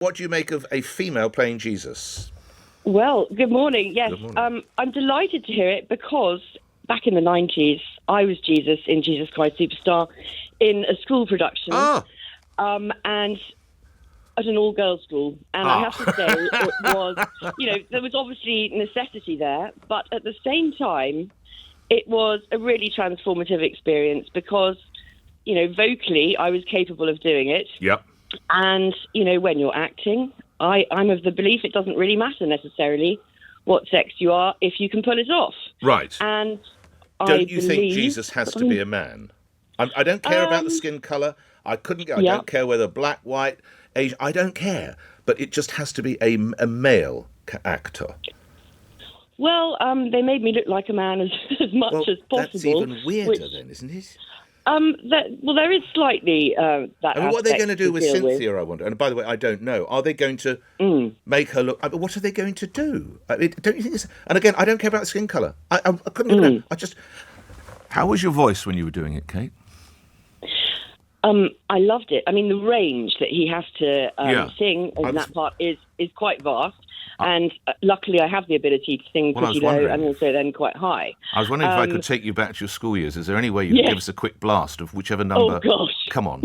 What do you make of a female playing Jesus? Well, good morning. Yes, Good morning. I'm delighted to hear it because back in the 90s, I was Jesus in Jesus Christ Superstar in a school production. And at an all-girls school. And I have to say, it was, there was obviously necessity there, but at the same time, it was a really transformative experience because, vocally, I was capable of doing it. Yep. And, when you're acting, I'm of the belief it doesn't really matter necessarily what sex you are if you can pull it off. Right. And don't you think Jesus has to be a man? I don't care about the skin colour. I don't care whether black, white, Asian. I don't care. But it just has to be a male actor. Well, they made me look like a man as much as possible. That's even weirder then, isn't it? There is slightly that. What are they going to do with Cynthia, I wonder? And by the way, I don't know. Are they going to make her look... what are they going to do? Don't you think it's... And again, I don't care about the skin colour. I couldn't... I just... How was your voice when you were doing it, Kate? I loved it. I mean, the range that he has to sing in that part is quite vast. And luckily, I have the ability to sing pretty low and also then quite high. I was wondering if I could take you back to your school years. Is there any way you could give us a quick blast of whichever number? Oh, gosh. Come on.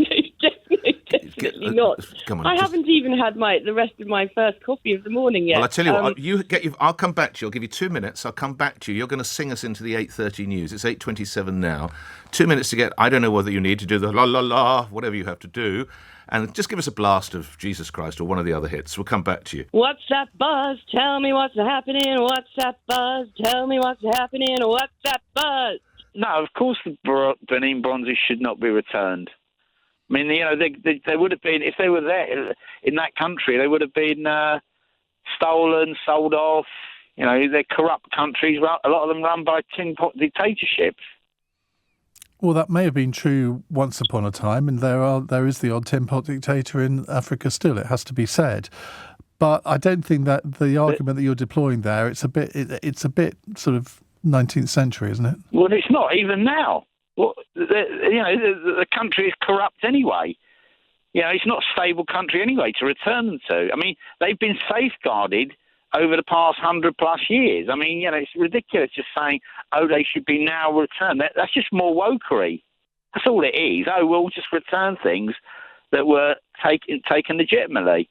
Definitely not. Come on. I haven't even had the rest of my first coffee of the morning yet. Well, I tell you what, I'll come back to you. I'll give you 2 minutes. I'll come back to you. You're going to sing us into the 8:30 news. It's 8:27 now. 2 minutes to get, I don't know whether you need to do the la la la, whatever you have to do. And just give us a blast of Jesus Christ or one of the other hits. We'll come back to you. What's that buzz? Tell me what's happening. What's that buzz? Tell me what's happening. What's that buzz? No, of course the Benin Bronzes should not be returned. I mean, they would have been, if they were there in that country, they would have been stolen, sold off. They're corrupt countries, a lot of them run by tin pot dictatorships. Well, that may have been true once upon a time, and there is the odd tin pot dictator in Africa still, it has to be said. But I don't think that the argument that you're deploying there, it's a bit sort of 19th century, isn't it? Well, it's not even now. Well, the country is corrupt anyway. It's not a stable country anyway to return them to. I mean, they've been safeguarded over the past 100+ years. I mean, it's ridiculous just saying, they should be now returned. That's just more wokery. That's all it is. We'll just return things that were taken legitimately.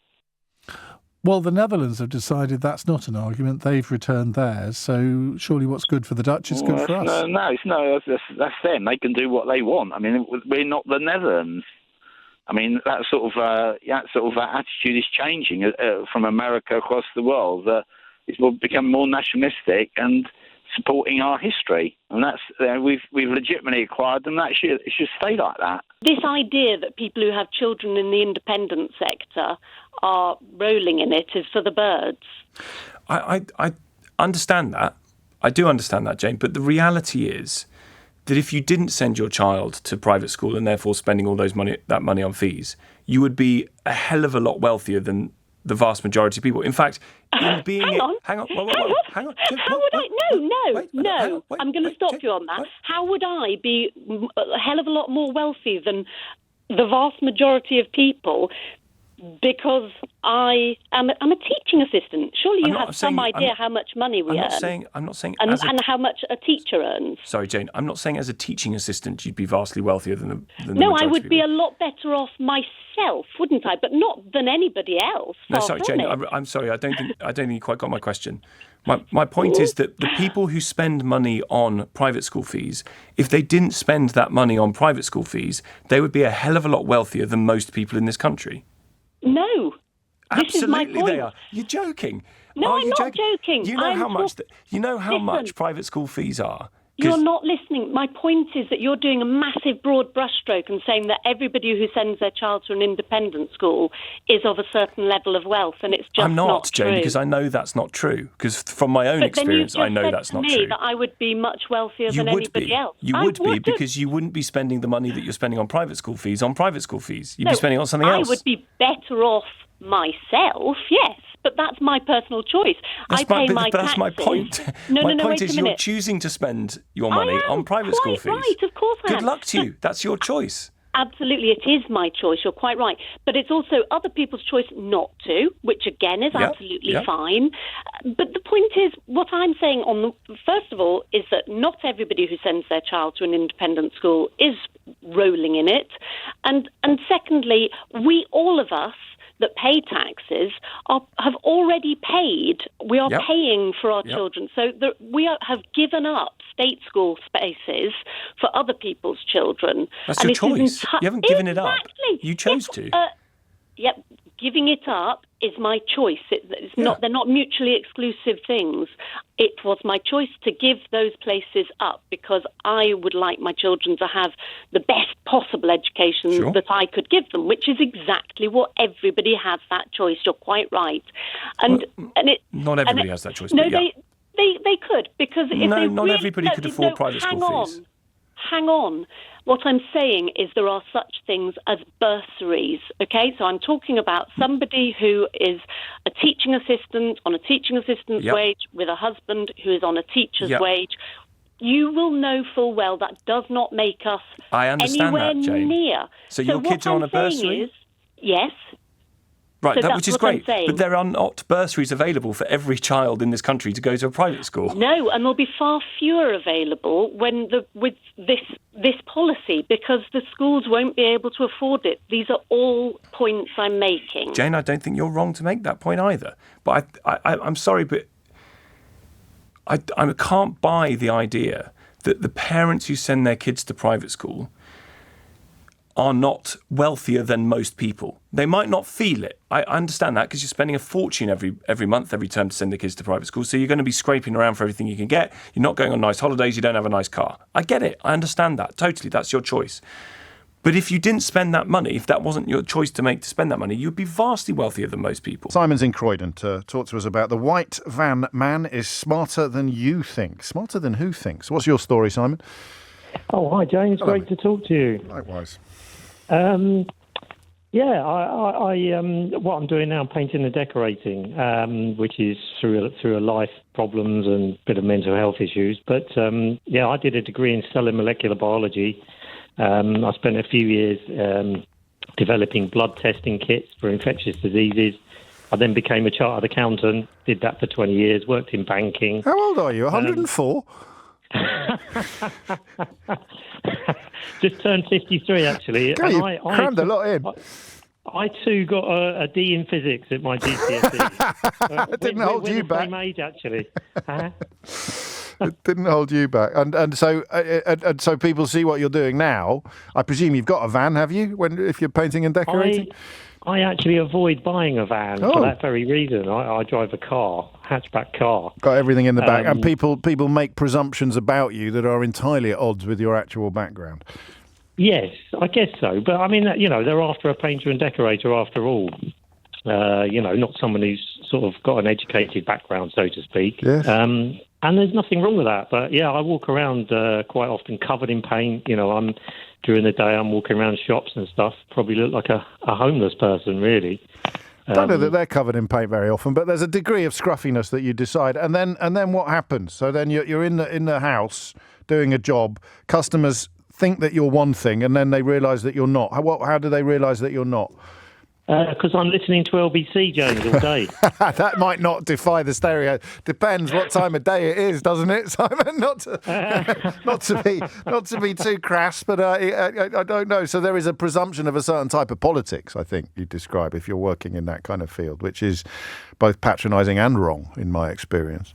Well, the Netherlands have decided that's not an argument. They've returned theirs. So surely what's good for the Dutch is good for us. That's them. They can do what they want. I mean, we're not the Netherlands. I mean, that sort of attitude is changing from America across the world. It's become more nationalistic and supporting our history, and that's we've legitimately acquired them. It should stay like that. This idea that people who have children in the independent sector are rolling in it is for the birds. I understand that. I do understand that, Jane. But the reality is that if you didn't send your child to private school and therefore spending all that money on fees, you would be a hell of a lot wealthier than the vast majority of people. In fact, hang on. Hang on. How would I? No. I'm going to stop you on that. Wait. How would I be a hell of a lot more wealthy than the vast majority of people? Because I'm a teaching assistant. Surely you have some idea how much money we earn. I'm not saying, and how much a teacher earns. Sorry, Jane. I'm not saying as a teaching assistant you'd be vastly wealthier than the No, majority I would of be people. a lot better off myself, wouldn't I? But not than anybody else. No, sorry, Jane. I'm sorry. I don't think you quite got my question. My point is that the people who spend money on private school fees, if they didn't spend that money on private school fees, they would be a hell of a lot wealthier than most people in this country. No. Absolutely they are. You're joking. No, I'm not joking. You know how much private school fees are? You're not listening. My point is that you're doing a massive broad brushstroke and saying that everybody who sends their child to an independent school is of a certain level of wealth, and it's just I'm not, Jane, true. Because I know that's not true. Because from my own experience, I know that's not true. But then you just said to me that I would be much wealthier than anybody else. You would be, because you wouldn't be spending the money that you're spending on private school fees on private school fees. You'd be spending it on something else. I would be better off myself, yes. But that's my personal choice. That's my point. My point is you're choosing to spend your money on private school fees. Right, of course I am. Good luck to you. That's your choice. Absolutely, it is my choice. You're quite right. But it's also other people's choice not to, which again is absolutely fine. But the point is, what I'm saying first of all, is that not everybody who sends their child to an independent school is rolling in it. And secondly, all of us that pay taxes have already paid. We are paying for our children. So have given up state school spaces for other people's children. That's your choice. You haven't given it up. You chose to. Giving it up is my choice. It's not. They're not mutually exclusive things. It was my choice to give those places up because I would like my children to have the best possible education that I could give them, which is exactly what everybody has that choice. You're quite right. Not everybody has that choice. No, they could, because if not everybody could afford private school fees. Hang on. What I'm saying is there are such things as bursaries, okay? So I'm talking about somebody who is a teaching assistant on a teaching assistant's wage with a husband who is on a teacher's wage. You will know full well that does not make us anywhere near. So your kids are on a bursary? Yes. Right, so which is great. But there are not bursaries available for every child in this country to go to a private school. No, and there'll be far fewer available with this policy because the schools won't be able to afford it. These are all points I'm making. Jane, I don't think you're wrong to make that point either. But I'm sorry, but I can't buy the idea that the parents who send their kids to private school are not wealthier than most people. They might not feel it. I understand that because you're spending a fortune every month, every term to send the kids to private school. So you're going to be scraping around for everything you can get. You're not going on nice holidays. You don't have a nice car. I get it. I understand that. Totally. That's your choice. But if you didn't spend that money, if that wasn't your choice to make to spend that money, you'd be vastly wealthier than most people. Simon's in Croydon to talk to us about the white van man is smarter than you think. Smarter than who thinks? What's your story, Simon? Oh, hi, James. Hello. Great to talk to you. Likewise. I what I'm doing now, I'm painting and decorating, which is through a life problems and a bit of mental health issues. But I did a degree in cell and molecular biology. I spent a few years developing blood testing kits for infectious diseases. I then became a chartered accountant, did that for 20 years, worked in banking. How old are you? 104? Just turned 53, actually. God, you crammed a lot in. I too got a D in physics at my GCSE. It didn't hold you back. Same age, actually. It didn't hold you back, and so people see what you're doing now. I presume you've got a van, have you? If you're painting and decorating. I actually avoid buying a van for that very reason. I drive a hatchback car. Got everything in the back. And people make presumptions about you that are entirely at odds with your actual background. Yes, I guess so. But I mean, they're after a painter and decorator after all. Not someone who's sort of got an educated background, so to speak. Yes. And there's nothing wrong with that. But yeah, I walk around quite often covered in paint. During the day, I'm walking around shops and stuff. Probably look like a homeless person, really. I don't know that they're covered in paint very often, but there's a degree of scruffiness that you decide. And then what happens? So then you're in the house doing a job. Customers think that you're one thing, and then they realise that you're not. How do they realise that you're not? Because I'm listening to LBC, James, all day. That might not defy the stereo. Depends what time of day it is, doesn't it, Simon? Not to be too crass, but I don't know. So there is a presumption of a certain type of politics, I think you describe, if you're working in that kind of field, which is both patronising and wrong, in my experience.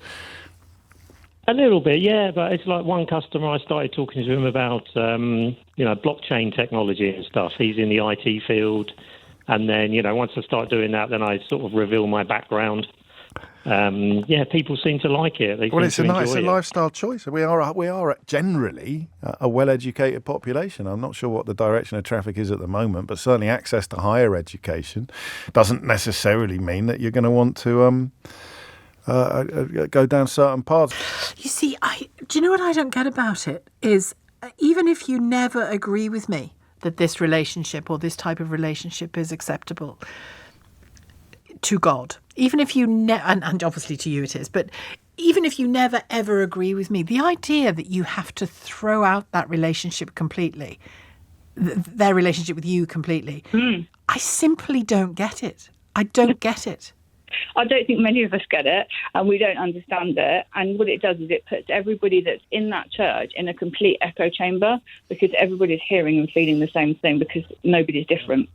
A little bit, yeah, but it's like one customer, I started talking to him about, blockchain technology and stuff. He's in the IT field. And then, once I start doing that, then I sort of reveal my background. People seem to like it. It's a lifestyle choice. We are generally a well-educated population. I'm not sure what the direction of traffic is at the moment, but certainly access to higher education doesn't necessarily mean that you're going to want to go down certain paths. You see, do you know what I don't get about it is even if you never agree with me that this relationship or this type of relationship is acceptable to God, even if you and obviously to you it is, but even if you never ever agree with me, the idea that you have to throw out that relationship completely, their relationship with you completely. I simply don't get it. I don't get it. I don't think many of us get it, and we don't understand it. And what it does is it puts everybody that's in that church in a complete echo chamber, because everybody's hearing and feeling the same thing, because nobody's different.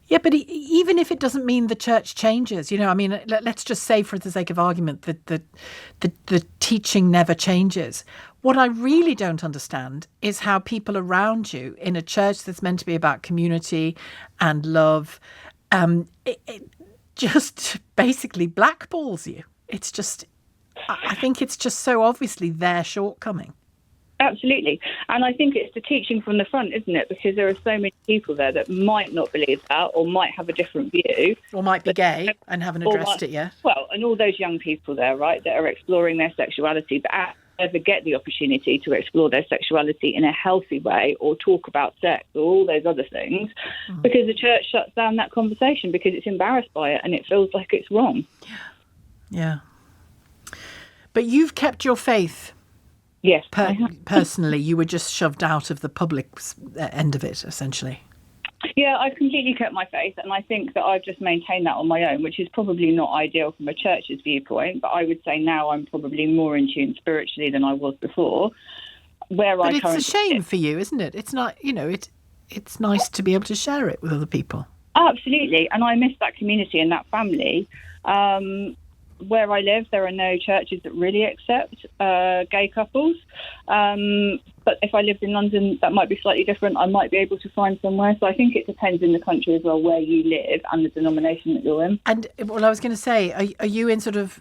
Yeah, but even if it doesn't mean the church changes, I mean, let's just say, for the sake of argument, that the teaching never changes. What I really don't understand is how people around you in a church that's meant to be about community and love, it just basically blackballs you. It's just, I think it's just so obviously their shortcoming. Absolutely. And I think it's the teaching from the front, isn't it? Because there are so many people there that might not believe that, or might have a different view. Or might be gay and haven't addressed it yet. Well, and all those young people there, right, that are exploring their sexuality, but never get the opportunity to explore their sexuality in a healthy way, or talk about sex, or all those other things, because the church shuts down that conversation because it's embarrassed by it and it feels like it's wrong. Yeah. But you've kept your faith. Yes. Personally, you were just shoved out of the public end of it, essentially. Yeah, I've completely kept my faith, and I think that I've just maintained that on my own, which is probably not ideal from a church's viewpoint, but I would say now I'm probably more in tune spiritually than I was before. But it's a shame for you, isn't it? It's not, it's nice to be able to share it with other people. Absolutely, and I miss that community and that family. Where I live, there are no churches that really accept gay couples. But if I lived in London, that might be slightly different. I might be able to find somewhere. So I think it depends in the country as well where you live and the denomination that you're in. And well, I was going to say, are you in sort of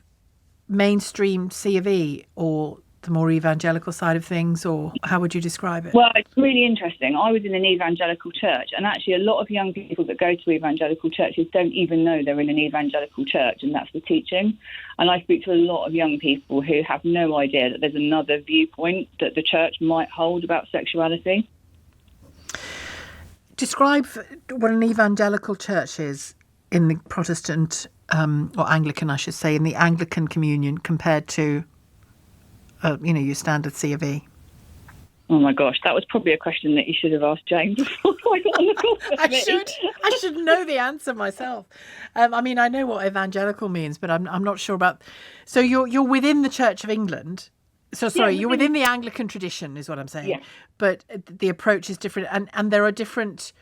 mainstream C of E or the more evangelical side of things, or how would you describe it? Well, it's really interesting. I was in an evangelical church, and actually a lot of young people that go to evangelical churches don't even know they're in an evangelical church, and that's the teaching. And I speak to a lot of young people who have no idea that there's another viewpoint that the church might hold about sexuality. Describe what an evangelical church is in the Protestant, or Anglican, I should say, in the Anglican communion compared to your standard C of E. Oh my gosh, that was probably a question that you should have asked Jane before I got on the call with me. I should know the answer myself. I mean, I know what evangelical means, but I'm not sure about. So you're within the Church of England. So sorry, you're within the Anglican tradition, is what I'm saying. Yeah. But the approach is different, and there are different.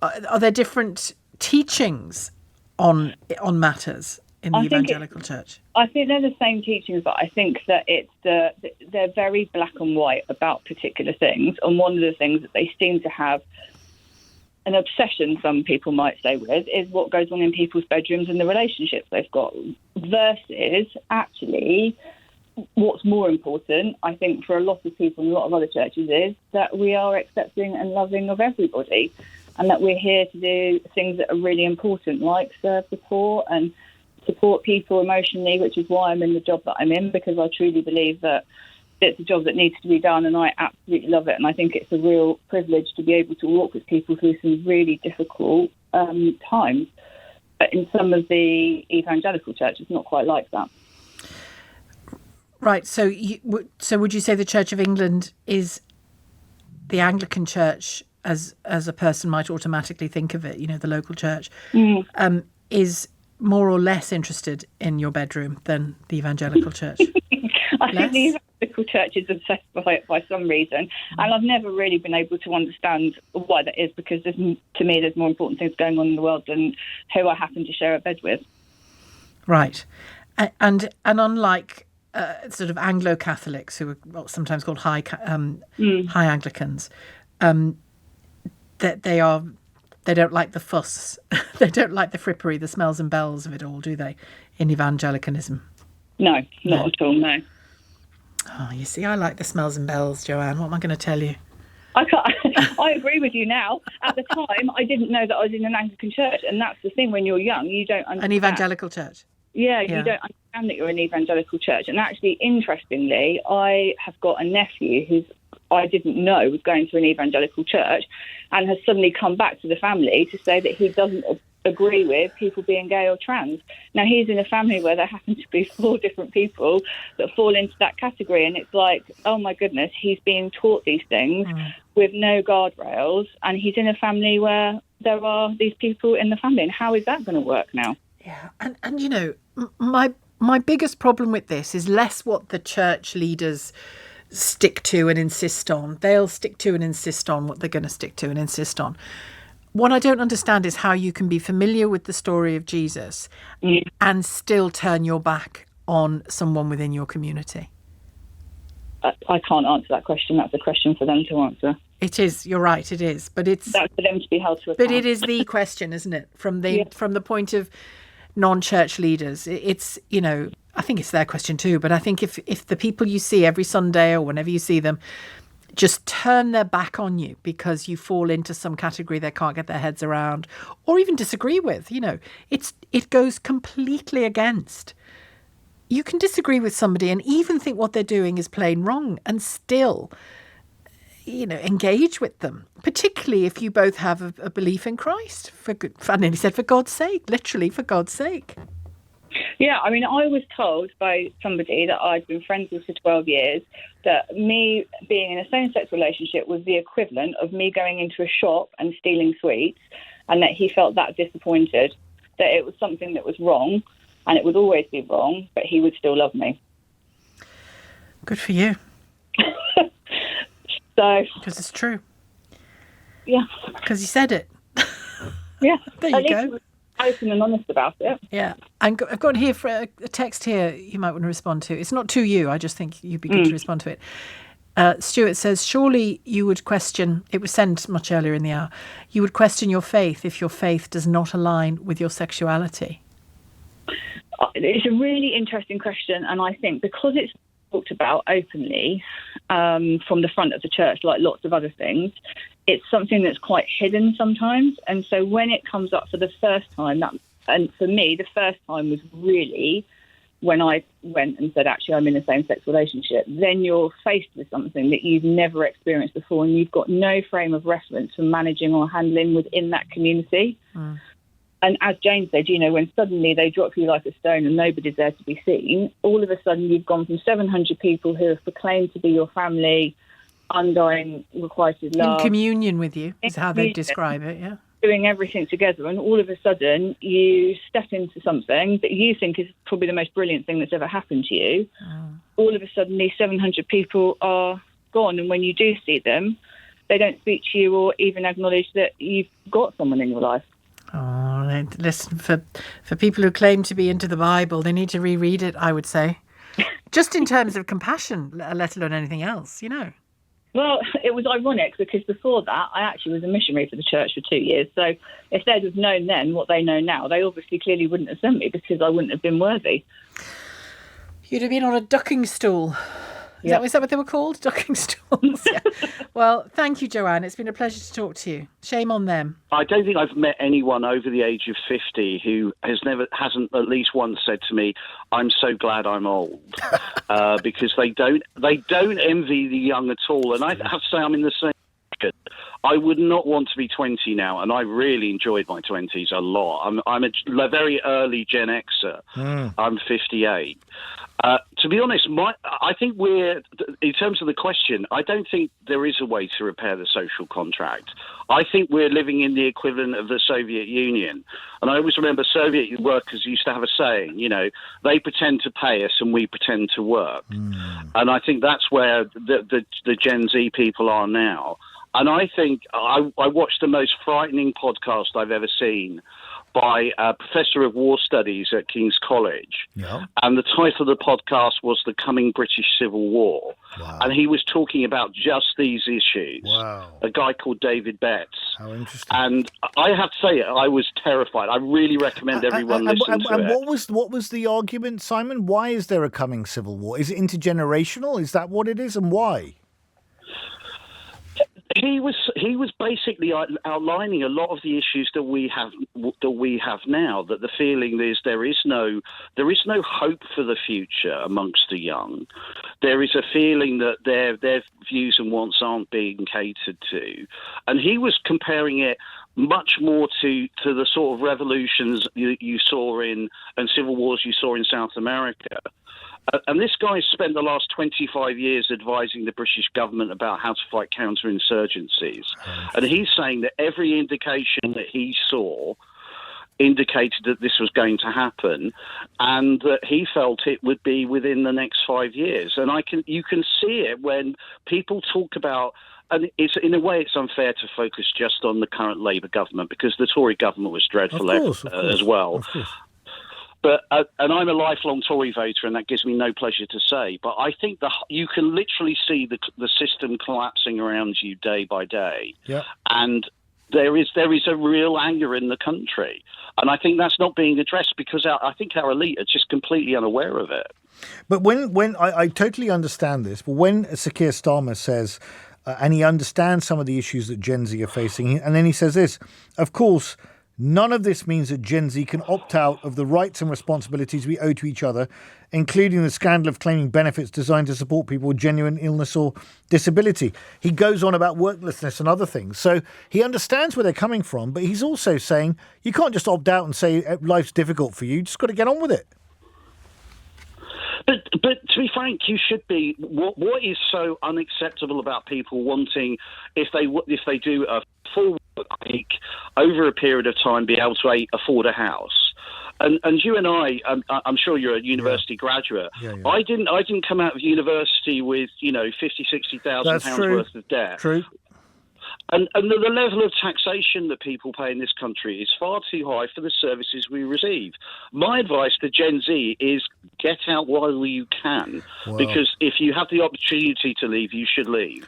Are there different teachings on matters in the evangelical church? I think they're the same teachings, but I think that they're very black and white about particular things. And one of the things that they seem to have an obsession, some people might say, with is what goes on in people's bedrooms and the relationships they've got, versus actually what's more important, I think, for a lot of people in a lot of other churches is that we are accepting and loving of everybody, and that we're here to do things that are really important, like serve the poor and support people emotionally, which is why I'm in the job that I'm in, because I truly believe that it's a job that needs to be done, and I absolutely love it. And I think it's a real privilege to be able to walk with people through some really difficult times. But in some of the evangelical churches, it's not quite like that. Right. So would you say the Church of England is the Anglican Church, as a person might automatically think of it, the local church, is more or less interested in your bedroom than the evangelical church? I think the evangelical church is obsessed by it by some reason, and I've never really been able to understand why that is, because to me there's more important things going on in the world than who I happen to share a bed with. Right. And unlike sort of Anglo-Catholics, who are sometimes called high Anglicans, that they don't like the fuss. They don't like the frippery, the smells and bells of it all, do they, in evangelicalism? No, not at all, no. Oh, you see, I like the smells and bells, Joanne. What am I going to tell you? I agree with you now. At the time, I didn't know that I was in an Anglican church, and that's the thing, when you're young, you don't understand. An evangelical church? Yeah, you don't understand that you're an evangelical church. And actually, interestingly, I have got a nephew who's I didn't know was going to an evangelical church, and has suddenly come back to the family to say that he doesn't agree with people being gay or trans. Now, he's in a family where there happen to be 4 different people that fall into that category, and it's like, oh my goodness, he's being taught these things with no guardrails, and he's in a family where there are these people in the family, and how is that going to work now? Yeah, and you know, my biggest problem with this is less what the church leaders stick to and insist on. They'll stick to and insist on what they're going to stick to and insist on. What I don't understand is how you can be familiar with the story of Jesus and still turn your back on someone within your community. I can't answer that question. That's a question for them to answer. It is. You're right. It is. But it's that's for them to be held to account. But it is the question, isn't it? From the point of non-church leaders, it's, you know, I think it's their question too. But I think if the people you see every Sunday or whenever you see them just turn their back on you because you fall into some category they can't get their heads around or even disagree with, you know, it goes completely against. You can disagree with somebody and even think what they're doing is plain wrong and still, you know, engage with them, particularly if you both have a belief in Christ. I nearly said for God's sake, literally for God's sake. Yeah, I mean, I was told by somebody that I'd been friends with for 12 years that me being in a same-sex relationship was the equivalent of me going into a shop and stealing sweets, and that he felt that disappointed, that it was something that was wrong, and it would always be wrong, but he would still love me. Good for you. So, because it's true. Yeah. Because you said it. Yeah. There you go. Open and honest about it. Yeah. I've got here for a text here you might want to respond to. It's not to you. I just think you'd be good to respond to it. Stuart says, surely you would question, it was sent much earlier in the hour, you would question your faith if your faith does not align with your sexuality. It's a really interesting question, and I think because it's talked about openly from the front of the church, like lots of other things, it's something that's quite hidden sometimes. And so when it comes up for the first time, and for me, the first time was really when I went and said, actually, I'm in a same-sex relationship. Then you're faced with something that you've never experienced before, and you've got no frame of reference for managing or handling within that community. And as Jane said, you know, when suddenly they drop you like a stone and nobody's there to be seen, all of a sudden you've gone from 700 people who have proclaimed to be your family, undying requited love. In communion with you is how they describe it, yeah. Doing everything together, and all of a sudden you step into something that you think is probably the most brilliant thing that's ever happened to you. All of a sudden these 700 people are gone, and when you do see them, they don't speak to you or even acknowledge that you've got someone in your life. Oh, listen, for people who claim to be into the Bible, they need to reread it, I would say. Just in terms of compassion, let alone anything else, you know. Well, it was ironic because before that, I actually was a missionary for the church for 2 years. So if they'd have known then what they know now, they obviously clearly wouldn't have sent me because I wouldn't have been worthy. You'd have been on a ducking stool. Is that what they were called? Ducking stools? Yeah. Well, thank you, Joanne. It's been a pleasure to talk to you. Shame on them. I don't think I've met anyone over the age of 50 who hasn't at least once said to me, "I'm so glad I'm old," because they don't envy the young at all. And I have to say, I'm in the same. I would not want to be 20 now, and I really enjoyed my 20s a lot. I'm a very early Gen Xer. I'm 58. To be honest, I think in terms of the question, I don't think there is a way to repair the social contract. I think we're living in the equivalent of the Soviet Union. And I always remember Soviet workers used to have a saying, you know, they pretend to pay us and we pretend to work. And I think that's where the Gen Z people are now. And I think I watched the most frightening podcast I've ever seen by a professor of war studies at King's College. Yeah. And the title of the podcast was The Coming British Civil War. Wow. And he was talking about just these issues. Wow. A guy called David Betts. How interesting. And I have to say, I was terrified. I really recommend everyone listen to it. And what was the argument, Simon? Why is there a coming civil war? Is it intergenerational? Is that what it is, and why? He was basically outlining a lot of the issues that we have now. That the feeling is there is no hope for the future amongst the young. There is a feeling that their views and wants aren't being catered to, and he was comparing it much more to the sort of revolutions you saw and civil wars you saw in South America. And this guy spent the last 25 years advising the British government about how to fight counterinsurgencies. And he's saying that every indication that he saw indicated that this was going to happen, and that he felt it would be within the next 5 years. And you can see it when people talk about, and it's in a way it's unfair to focus just on the current Labour government, because the Tory government was dreadful as well. But and I'm a lifelong Tory voter, and that gives me no pleasure to say. But I think you can literally see the system collapsing around you day by day, and there is a real anger in the country, and I think that's not being addressed because I think our elite are just completely unaware of it. But when I totally understand this, but when Sir Keir Starmer says, and he understands some of the issues that Gen Z are facing, and then he says this, of course, none of this means that Gen Z can opt out of the rights and responsibilities we owe to each other, including the scandal of claiming benefits designed to support people with genuine illness or disability. He goes on about worklessness and other things. So he understands where they're coming from, but he's also saying you can't just opt out and say life's difficult for you. You just got to get on with it. But to be frank, you should be. What is so unacceptable about people wanting, if they do a full work week over a period of time, be able to afford a house? And you and I'm sure you're a university graduate. Yeah. I didn't come out of university with £50,000-60,000 worth of debt. True. And the level of taxation that people pay in this country is far too high for the services we receive. My advice to Gen Z is get out while you can, because if you have the opportunity to leave, you should leave.